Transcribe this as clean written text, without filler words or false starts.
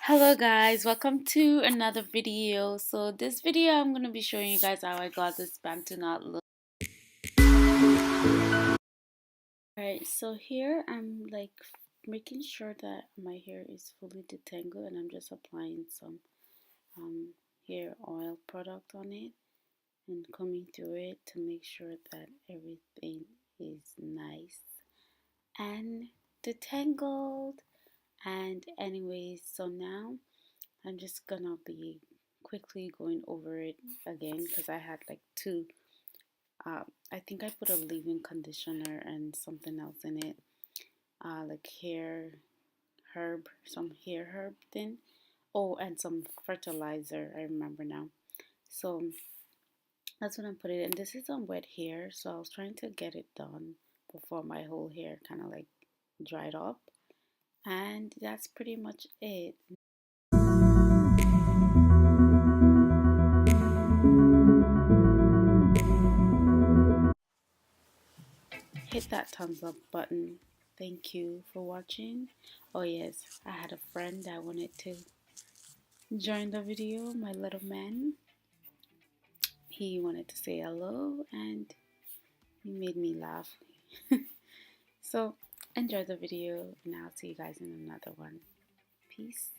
Hello guys, welcome to another video. So this video I'm going to be showing you guys how I got this Bantu knot look. Alright, so here I'm like making sure that my hair is fully detangled and I'm just applying some hair oil product on it and combing through it to make sure that everything is nice and detangled. And anyways, so now I'm just gonna be quickly going over it again because I had like two. I think I put a leave-in conditioner and something else in it, like some hair herb thing. Oh, and some fertilizer. I remember now. So that's what I'm putting in. This is on wet hair, so I was trying to get it done before my whole hair kind of like dried up, and that's pretty much it. Hit that thumbs up button. Thank you for watching. Oh yes, I had a friend that wanted to join the video, my little man. He wanted to say hello and he made me laugh. So enjoy the video and I'll see you guys in another one. Peace.